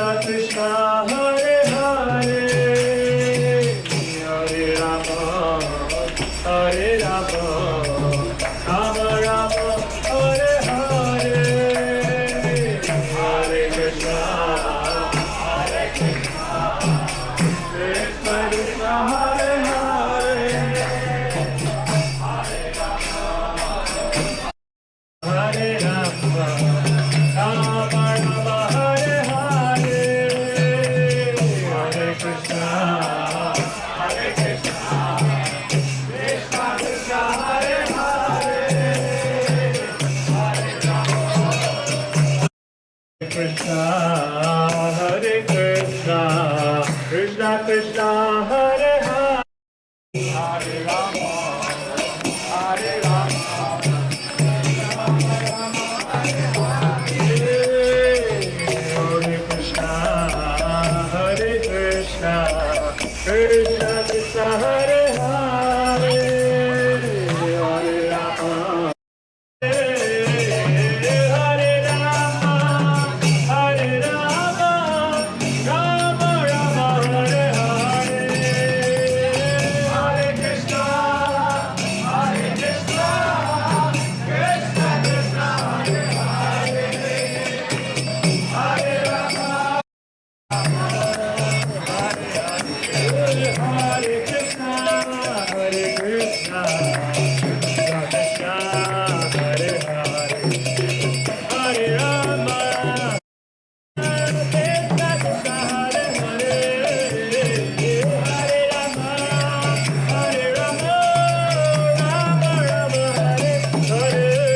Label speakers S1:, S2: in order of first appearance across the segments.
S1: Krishna Hare Hare Hare Rama Hare Rama Rama Rama Hare Hare Hare Krishna Hare Krishna Krishna Krishna Hare Hare Hare Rama Rama Rama Hare Hare Hare Krishna Hare Krishna Krishna Krishna Hare Hare Hare Krishna Hare Krishna Krishna Krishna Hare Hare Hare Rama Hare Rama Hare Krishna Hare Krishna Krishna Krishna Hare Hare Hare Rama Hare Rama Hare Rama Rama Rama Hare Hare Hare Krishna Hare Krishna Krishna Krishna Hare Hare Hare Rama Hare Krishna Hare Krishna Krishna Krishna Hare Hare Hare Rama Krishna Krishna Hare Hare Hare Rama Hare Rama Rama Rama Hare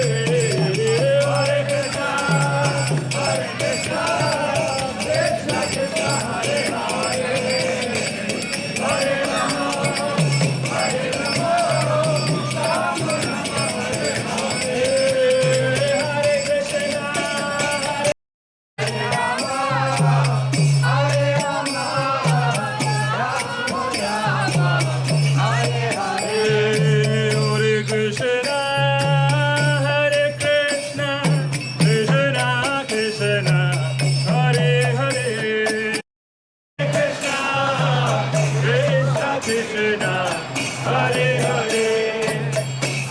S1: Hare Hare Krishna Hare Krishna Krishna Krishna Hare Hare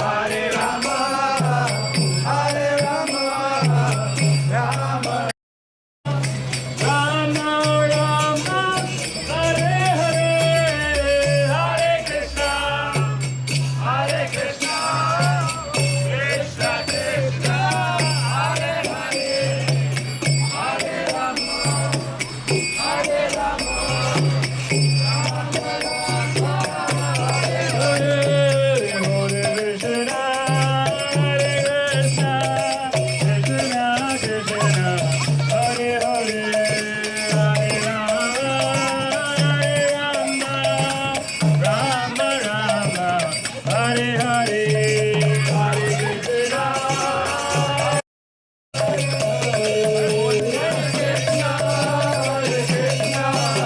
S1: Hare Rama Hare Rama Rama Rama Hare Hare Hare Krishna Hare Rama Hare Rama Rama Rama Hare Hare Hare Krishna Hare Krishna Krishna Krishna Hare Hare Krishna Krishna Krishna Hare Hare Hare Rama Hare Rama Rama Rama Rama Hare Hare Hare Krishna Hare Krishna Krishna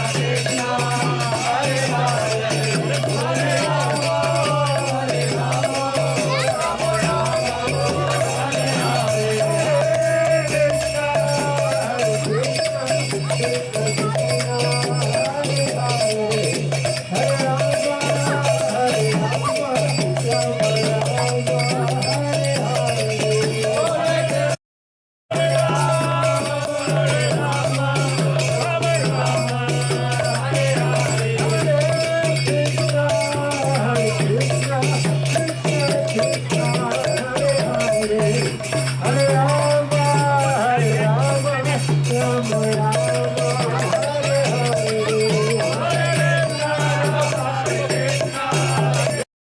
S1: Krishna Hare Hare Hare Rama Hare Rama Hare